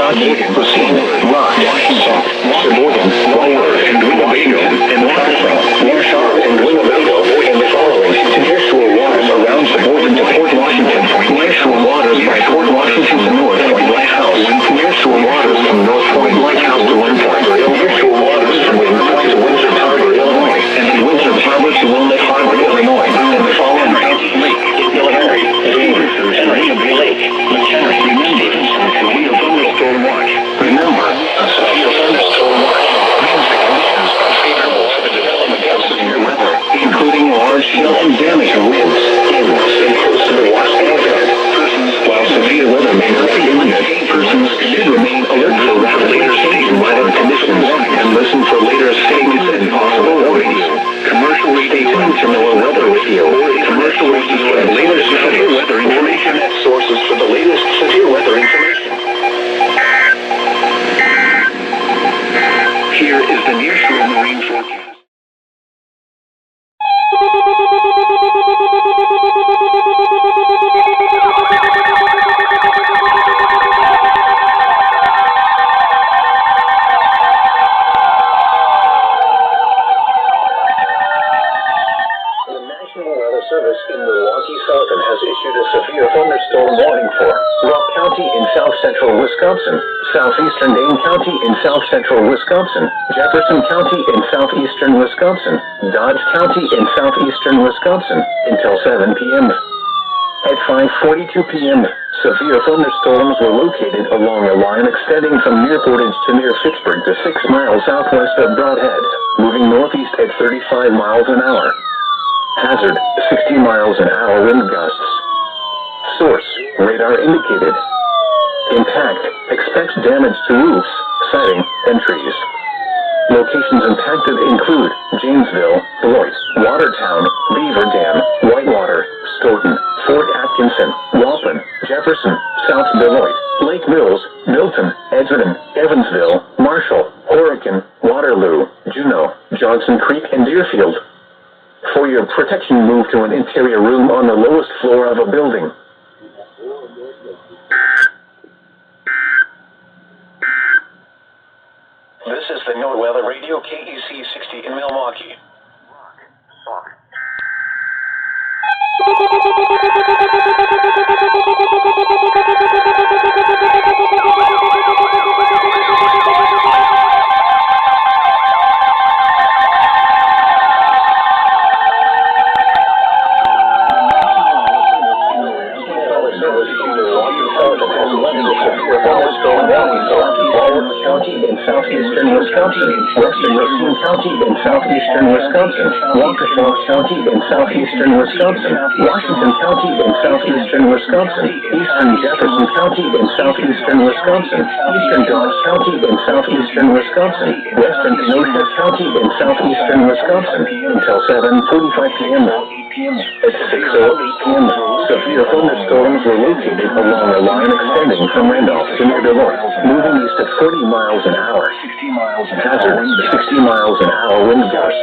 Racine, Sullivan, and Winnebago, and Nonstop, and Winnebago, and the following to nearshore waters around Sullivan to Port Washington, nearshore waters by Port Washington to North Point Lighthouse, nearshore waters from North Point Lighthouse to Lone Point, nearshore waters from Lone Point to Windsor Harbor, Illinois, and from Windsor Harbor to Wilmette Harbor, Illinois, and the following Lake, Illinois, James, and Lee Lake, McHenry, Stevenson, and we have thunderstorm watch. Remember, a severe thunderstorm watch means the conditions are favorable for the development of severe weather, including large hail and damaging winds, and close to the watch area. While severe weather may not be imminent, persons should remain alert for later state weather conditions and listen for later statements and possible warnings. Commercial stay tuned to NOAA Weather Radio. Commercial sources for the latest severe weather information. Sources for the latest severe weather information. Here is the nearshore marine forecast. Service in Milwaukee, Sullivan has issued a severe thunderstorm warning for Rock County in south-central Wisconsin, southeastern Dane County in south-central Wisconsin, Jefferson County in southeastern Wisconsin, Dodge County in southeastern Wisconsin, until 7 p.m. At 5:42 p.m., severe thunderstorms were located along a line extending from near Portage to near Fitchburg to 6 miles southwest of Brodhead, moving northeast at 35 miles an hour. Hazard, 60 miles an hour wind gusts. Source, radar indicated. Impact, expects damage to roofs, siding, and trees. Locations impacted include Janesville, Beloit, Watertown, Beaver Dam, Whitewater, Stoughton, Fort Atkinson, Waupun, Jefferson, South Beloit, Lake Mills, Milton, Edgerton, Evansville, Marshall, Horicon, Waterloo, Juneau, Johnson Creek, and Deerfield. For your protection, move to an interior room on the lowest floor of a building. This is the NOAA Weather Radio KEC 60 in Milwaukee. County in southeastern Wisconsin, western Racine County in southeastern Wisconsin, Waukesha County in southeastern Wisconsin, Washington County in southeastern Wisconsin, eastern Jefferson County in southeastern Wisconsin, eastern Dodge County in southeastern Wisconsin, western Kenosha County in southeastern Wisconsin, until 7:45 p.m. At 6:08 p.m., severe thunderstorms were located along a line extending from Randolph to near Beloit, moving east at 40 miles an hour. Hazard, 60 miles an hour wind gusts.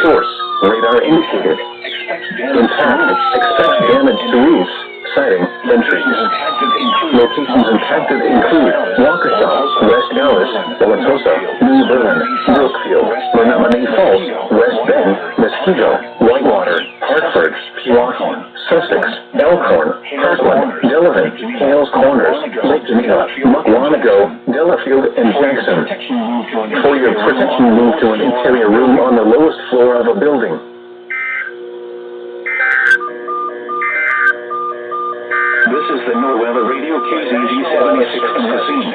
Source, radar indicated. Impact, expects damage to roofs, siding, and trees. Locations impacted include Waukesha, West Dallas, Wauwatosa, New Berlin, Brookfield, Menominee Falls, West Bend, Mosquito, Whitewater, Hartford, Pewaukee, Sussex, Elkhorn, Heartland, Delavan, Hales Corners, Lake Geneva, Muckwonago, Delafield, and Jackson. For your protection, move to an interior room on the lowest floor of a building. This is the NOAA Weather Radio KZZ 76 in Racine.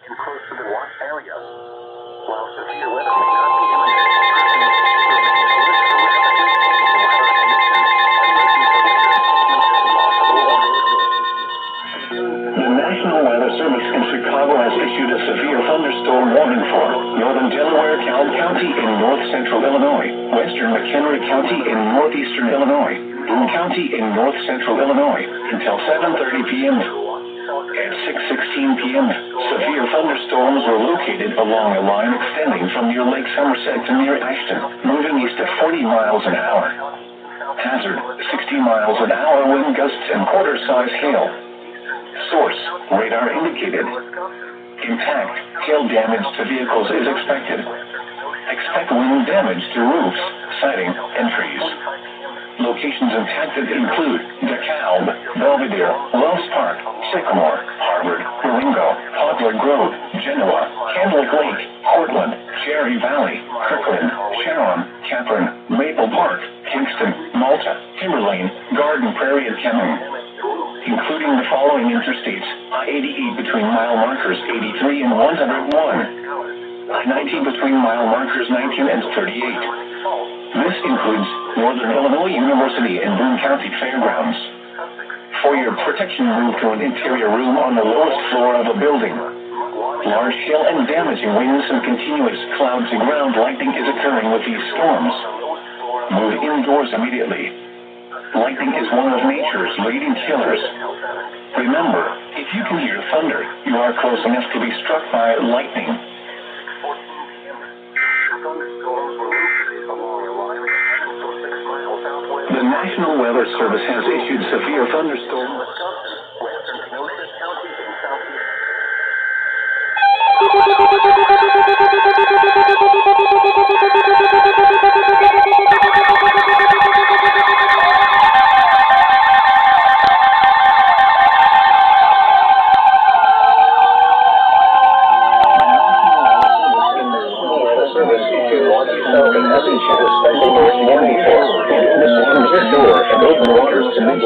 Too close to the watch area. While severe weather may not be imminent, the National Weather Service in Chicago has issued a severe thunderstorm warning for northern Delaware County in north central Illinois, western McHenry County in northeastern Illinois, Boone County in north central Illinois, until 7:30 p.m. At 6:16 p.m., severe thunderstorms were located along a line extending from near Lake Somerset to near Ashton, moving east at 40 miles an hour. Hazard, 60 miles an hour wind gusts and quarter-size hail. Source, radar indicated. Impact, hail damage to vehicles is expected. Expect wind damage to roofs, siding, and trees. Locations impacted include DeKalb, Belvedere, Wells Park, Sycamore, Harvard, Ringo, Poplar Grove, Genoa, Candlewick Lake, Portland, Cherry Valley, Kirkland, Sharon, Catherine, Maple Park, Kingston, Malta, Timberlane, Garden Prairie, and Kemen, including the following interstates: I-88 between mile markers 83 and 101, I-19 between mile markers 19 and 38. This includes Northern Illinois University and Boone County Fairgrounds. For your protection, move to an interior room on the lowest floor of a building. Large hail and damaging winds and continuous cloud-to-ground lightning is occurring with these storms. Move indoors immediately. Lightning is one of nature's leading killers. Remember, if you can hear thunder, you are close enough to be struck by lightning. The National Weather Service has issued severe thunderstorm.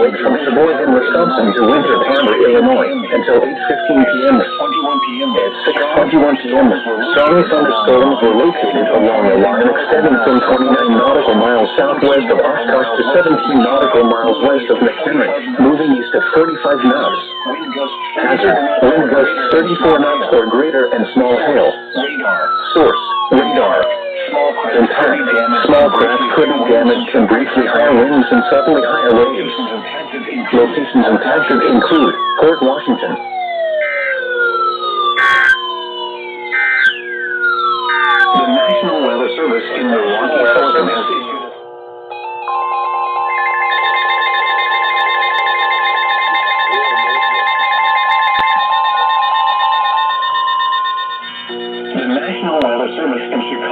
From Sullivan, Wisconsin to Windsor, Illinois, until 8:15 p.m. At 6:21 p.m., strong thunderstorms were located along a line extending from 29 nautical miles southwest of Oshkosh to 17 nautical miles west of McHenry, moving east at 45 knots. Hazard, wind gusts 34 knots or greater and small hail. Source, radar. Impact, small craft could be damaged and briefly higher winds and suddenly higher waves. Locations impacted include Port Washington, the National Weather Service in Milwaukee,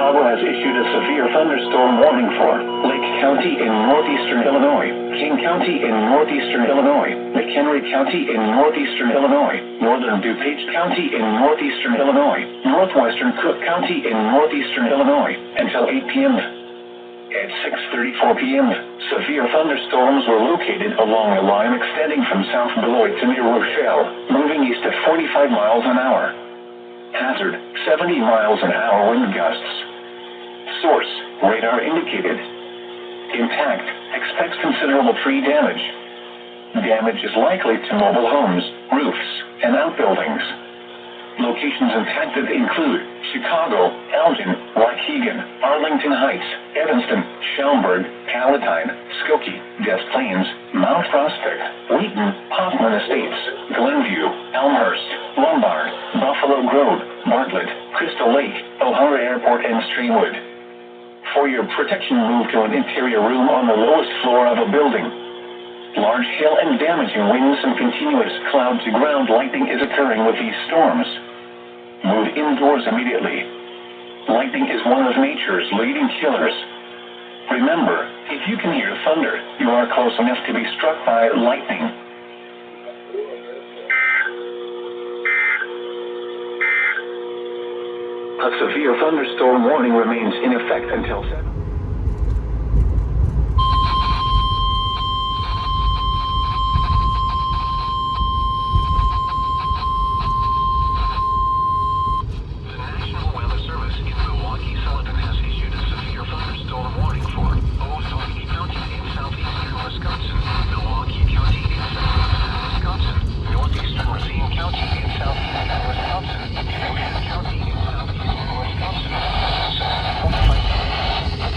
Sullivan has issued a severe thunderstorm warning for Lake County in northeastern Illinois, King County in northeastern Illinois, McHenry County in northeastern Illinois, northern DuPage County in northeastern Illinois, northwestern Cook County in northeastern Illinois, until 8 p.m. At 6:34 p.m., severe thunderstorms were located along a line extending from South Beloit to near Rochelle, moving east at 45 miles an hour. Hazard, 70 miles an hour wind gusts. Source, radar indicated. Impact, expects considerable tree damage. Damage is likely to mobile homes, roofs, and outbuildings. Locations impacted include Chicago, Elgin, Waukegan, Arlington Heights, Evanston, Schaumburg, Palatine, Skokie, Des Plaines, Mount Prospect, Wheaton, Hoffman Estates, Glenview, Elmhurst, Lombard, Buffalo Grove, Bartlett, Crystal Lake, O'Hara Airport, and Streamwood. For your protection, move to an interior room on the lowest floor of a building. Large hail and damaging winds and continuous cloud-to-ground lightning is occurring with these storms. Move indoors immediately. Lightning is one of nature's leading killers. Remember, if you can hear thunder, you are close enough to be struck by lightning. A severe thunderstorm warning remains in effect until 7. The National Weather Service in Milwaukee, Sullivan has issued a severe thunderstorm warning for Sullivan County in southeastern Wisconsin, Milwaukee County in southeastern Wisconsin, northeastern Racine County in southeastern Wisconsin, Sullivan County in southeastern Wisconsin, 45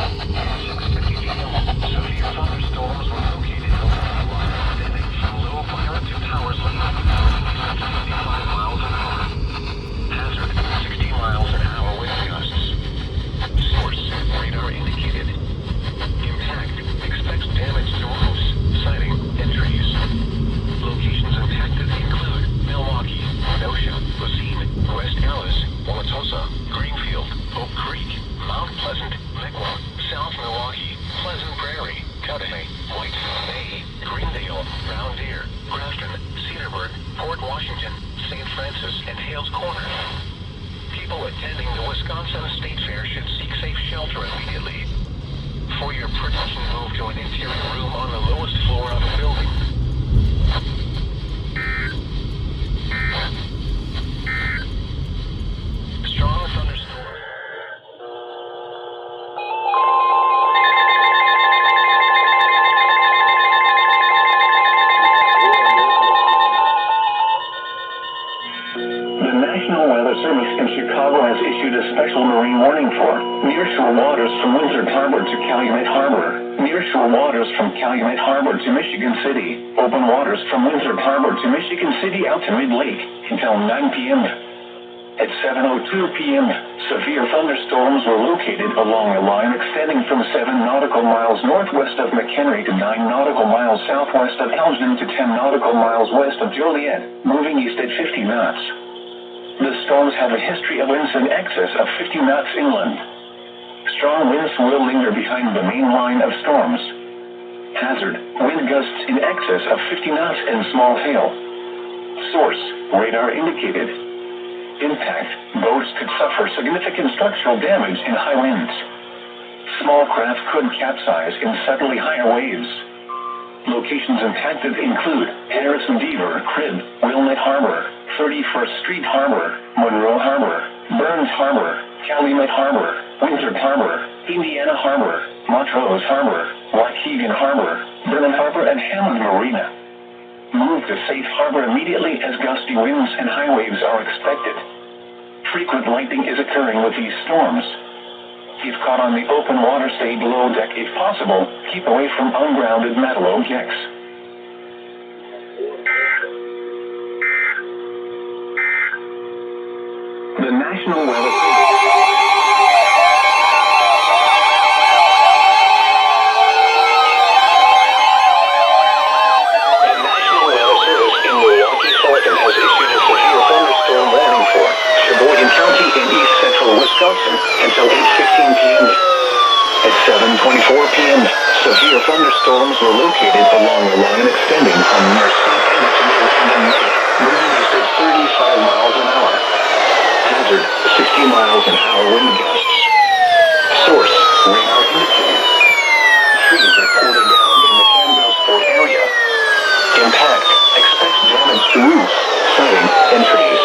and Hales Corners. People attending the Wisconsin State Fair should seek safe shelter immediately. For your protection, move to an interior room on the lowest floor of the building. Strong thunderstorms. The National Weather Service in Chicago has issued a special marine warning for nearshore waters from Windsor Harbor to Calumet Harbor, nearshore waters from Calumet Harbor to Michigan City, open waters from Windsor Harbor to Michigan City out to Mid-Lake until 9 p.m. At 7:02 p.m., severe thunderstorms were located along a line extending from 7 nautical miles northwest of McHenry to 9 nautical miles southwest of Elgin to 10 nautical miles west of Joliet, moving east at 50 knots. The storms have a history of winds in excess of 50 knots inland. Strong winds will linger behind the main line of storms. Hazard, wind gusts in excess of 50 knots and small hail. Source, radar indicated. Impact, boats could suffer significant structural damage in high winds. Small craft could capsize in suddenly higher waves. Locations impacted include Harrison Beaver, Crib, Wilmette Harbor, 31st Street Harbor, Monroe Harbor, Burns Harbor, Calumet Harbor, Windsor Harbor, Indiana Harbor, Montrose Harbor, Waukegan Harbor, Burnham Harbor, and Hammond Marina. Move to safe harbor immediately as gusty winds and high waves are expected. Frequent lightning is occurring with these storms. If caught on the open water, stay below deck if possible. Keep away from ungrounded metal objects. The National Weather Service. Milwaukee, Sullivan has issued a severe thunderstorm warning for Sheboygan County in east central Wisconsin until 8:15 p.m. At 7:24 p.m., severe thunderstorms were located along a line extending from near St. Anderson to Landon Lake, moving east at 35 miles an hour. Hazard, 60 miles an hour wind gusts. Source, radar indicated. Trees reported down in the Campbellsport area. Impact, expect damage to roofs, siding, and trees.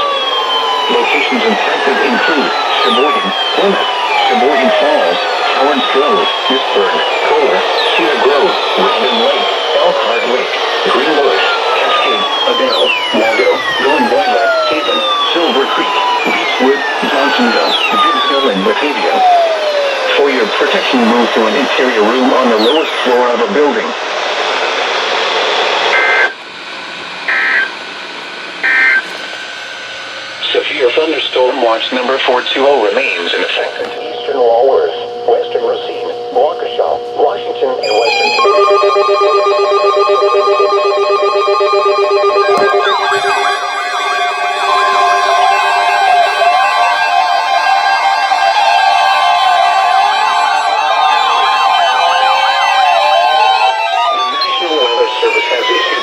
Locations impacted include Sheboygan, Plymouth, Sheboygan Falls, Howard's Grove, Pittsburgh, Kohler, Cedar Grove, Brandon Lake, Elkhart Lake, Green Bush, Cascade, Adele, Waldo, Glen Boiler, Haven, Silver Creek, Beechwood, Johnsonville, Gibbs Hill, and Batavia. For your protection, move to an interior room on the lowest floor of a building. Severe thunderstorm watch number 420 remains in effect into eastern Walworth, western Racine, Waukesha, Washington, and western...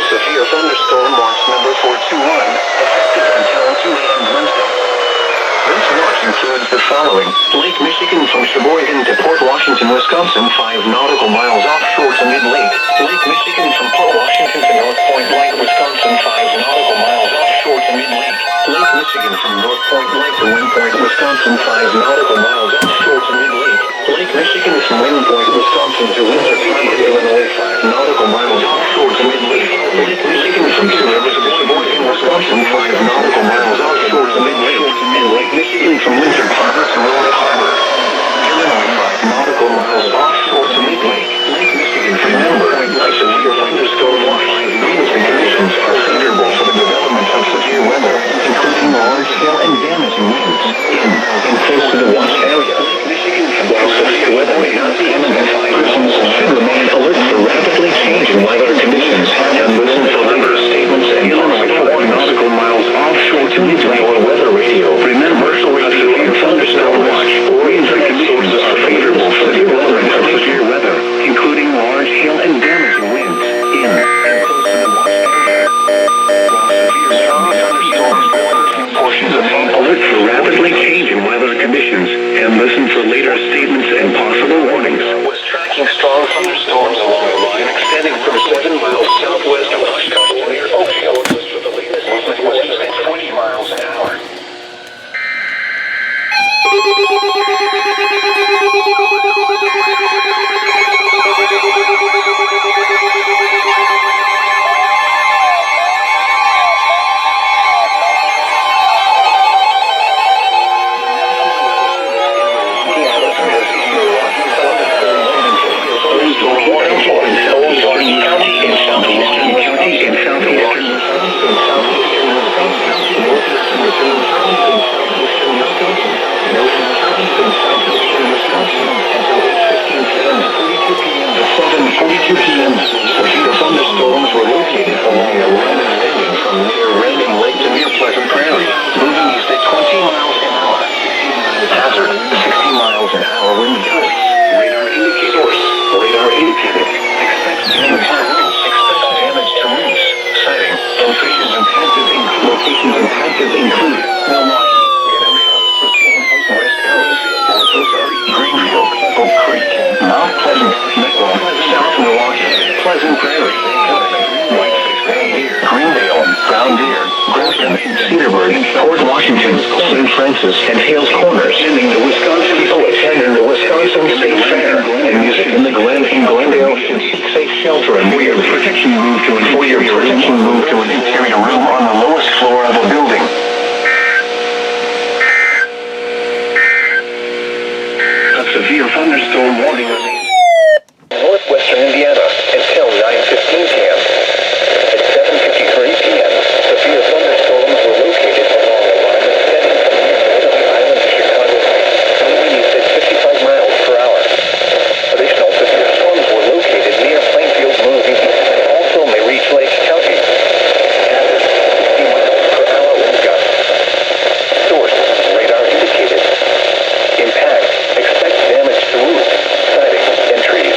Severe thunderstorm watch number 421, effective until 2 a.m. Wednesday. This watch includes the following: Lake Michigan from Sheboygan to Port Washington, Wisconsin, 5 nautical miles offshore to Mid-Lake. Lake Michigan from Port Washington to North Point Lake, Wisconsin, 5 nautical miles offshore to Mid-Lake. Lake Michigan from North Point Lake to Wind Point, Wisconsin, 5 nautical miles offshore to Mid-Lake. Lake Michigan from Wind Point, Wisconsin to Windsor Harbor, Illinois, 5 nautical miles offshore to Mid-Lake. Lake Michigan from Two Rivers to Sheboygan, Wisconsin, 5 nautical miles offshore to Mid-Lake. And Lake Michigan from Windsor Harbor to Wilmette Harbor, Illinois, 5 nautical miles offshore to Mid-Lake. Lake Michigan from Wind Point Lake to severe thunderstorm watch. Winds and conditions are favorable for the development of severe weather, including large hail and damaging winds in and close to the watch area. While severe weather may not be imminent, persons should remain alert for rapidly changing weather conditions and listen for weather statements and Illinois 4 nautical miles offshore to Mid-Lake or weather radio. Remember, a severe thunderstorm watch winds and conditions are favorable for the development of severe weather, including large hail and damaging winds in and close to the watch area. While severe strong thunderstorms will include portions conditions and listen for later statements and possible warnings. Was tracking strong thunderstorms along the line extending from 7 miles southwest of Washington near Oakville. The latest movement was east at 20 miles an hour. Thunderstorms were located along a line extending from near Racine Lake to near Pleasant Prairie, moving east at 20 miles an hour. Hazard, 60 miles an hour wind gusts. Radar indicated. Source, radar indicated. Expect damage to roofs, siding, and locations impacted include Milwaukee, Racine, West Dallas, Greenfield, Oak Creek, Mount Pleasant, South Milwaukee, Pleasant Prairie, Greendale, Brown Deer, Grafton, Cedarburg, Port Washington, St. Francis, and Hales Corners. Attending the Wisconsin State Fair and music in Glendale should seek safe shelter and for your protection move to an interior room on the lowest floor of a building. A severe thunderstorm warning was northwestern Indiana until 9:15 p.m. At 7:53 p.m., severe thunderstorms were located along a line extending from near northerly island to Chicago, moving east at 55 miles per hour. Additional severe storms were located near Plainfield, moving east and also may reach Lake County. Hazard, 60 miles per hour wind gusts. Source, radar indicated. Impact, expect damage to roofs, siding, and trees.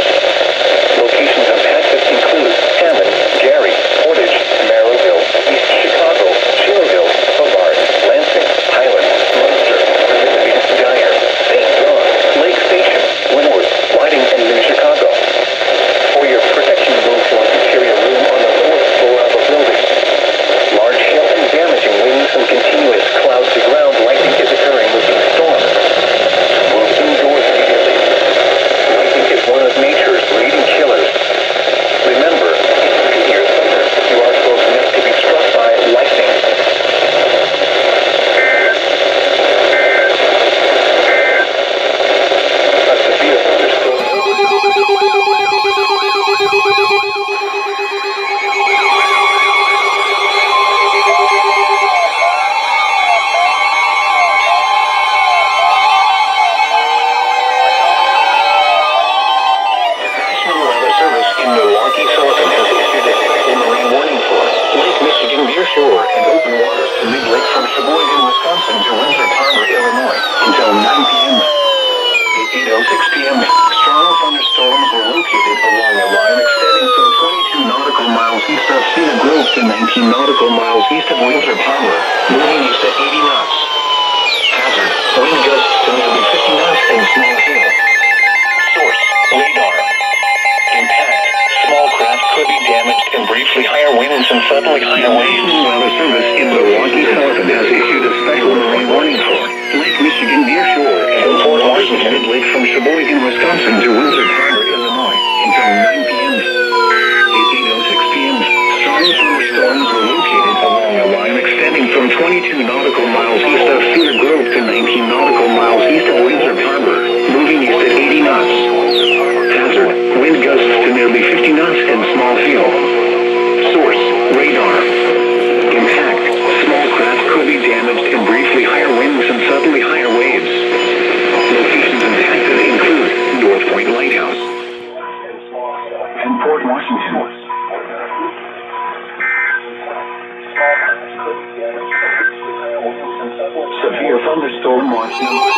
Locations impacted include Hammond, Gary, Portage, Merrillville, East Chicago, Shelbyville, Hubbard, Lansing, Highland, Munster, Dyer, St. John, Lake Station, Linwood, Whiting, and New Chicago. For your protection, move to an interior room on the fourth floor of a building. Large hail and damaging winds and continuous cloud-to-ground lightning is occurring with these storms. Move indoors immediately. Lightning is one of nature's leading killers. Remember, if you hear thunder, you are close enough to be struck by lightning. A severe thunderstorm. In Milwaukee, Sullivan has issued a special marine warning for Lake Michigan near shore and open waters to mid-lake from Sheboygan, Wisconsin to Windsor Harbor, Illinois until 9 p.m. At 8:06 p.m., strong thunderstorms were located along a line extending from 22 nautical miles east of Cedar Grove to 19 nautical miles east of Windsor Harbor, moving east at 80 knots. Hazard, wind gusts to nearly 50 knots and small hail. Source, radar. Impact. Small craft could be damaged and briefly higher winds and suddenly higher waves. Weather Service in Milwaukee, Sullivan has issued a special marine warning for Lake Michigan near shore and Port Washington Lake from Sheboygan, Wisconsin to Windsor Harbor, Illinois until 9 p.m. At 8:06 p.m., strong thunderstorms were located along a line extending from 22 nautical miles east of Cedar Grove to 19 nautical miles east of Windsor Harbor, moving east at 80 knots. Hazard, wind gusts to nearly 50 knots and small hail. Source, radar. Impact, small craft could be damaged and briefly higher winds and suddenly higher waves. Locations impacted include North Point Lighthouse and Port Washington. Severe thunderstorm watch number.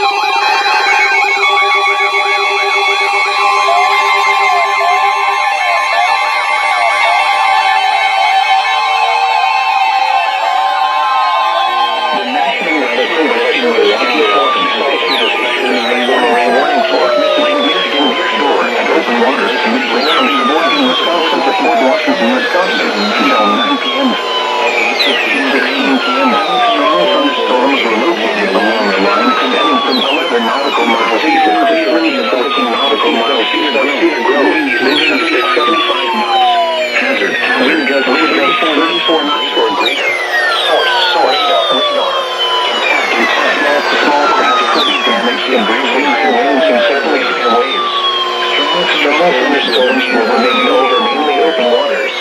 The National Weather Service in Milwaukee, Sullivan has issued a Washington, Wisconsin until 9 p.m. At 8:16 p.m., strong thunderstorms were located along the line extending from 11 nautical miles east of Cleveland to 14 nautical miles east of Cedar Grove, moving east at 75 knots. Hazard, wind gusts 34 knots or greater. Source, radar. Intact. Small craft could be damaged and gravely higher winds and several severe waves. Strong thunderstorms will remain over mainly open waters.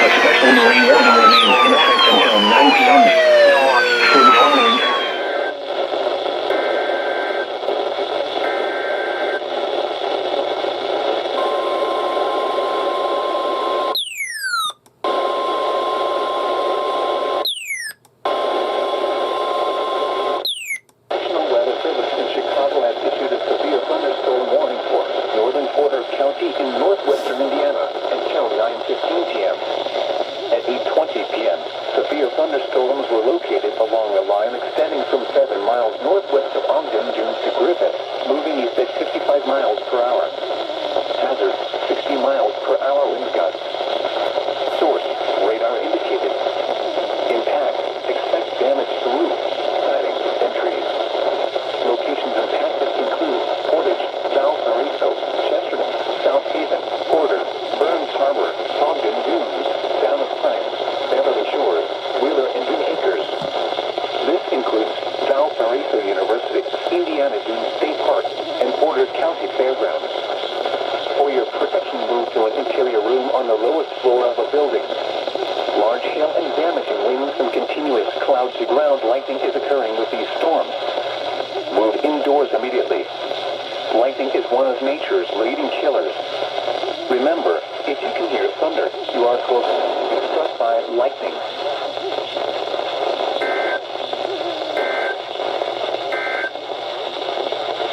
A special marine warning remains in effect until 9 p.m. For the following National Weather Service in Chicago has issued a severe thunderstorm warning for northern Porter County in northwestern Indiana until 9:15 p.m. At 8:20 p.m., severe thunderstorms were located along a line extending from 7 miles northwest of Ogden Dunes to Griffith, moving east at 55 miles per hour. Hazard, 60 miles per hour wind gusts. Source, radar indicated. Impact, expect damage to roofs, siding, and trees. Locations impacted include Portage, Valparaiso, Chesterton, South Haven, Porter, Burns Harbor, Ogden Dunes, Town of Pines, Beverly Shores, Wheeler, and Dune Acres. This includes Valparaiso University, Indiana Dunes State Park, and Porter County Fairgrounds. For your protection, move to an interior room on the lowest floor of a building. Large hail and damaging winds and continuous cloud-to-ground lightning is occurring with these storms. Move indoors immediately. Lightning is one of nature's leading killers. Remember, if you can hear thunder, you are close to being struck by lightning.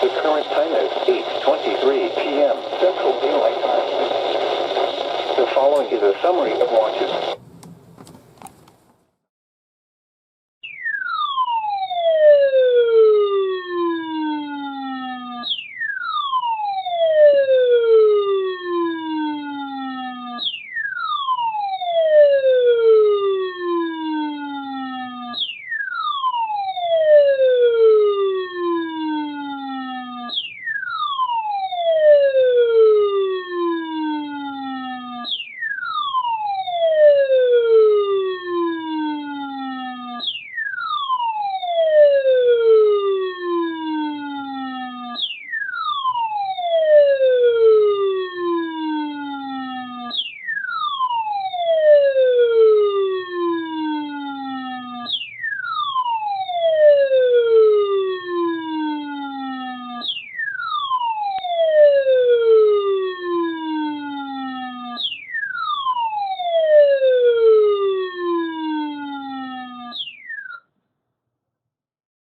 The current time is 8:23 p.m. Central Daylight Time. The following is a summary of watches.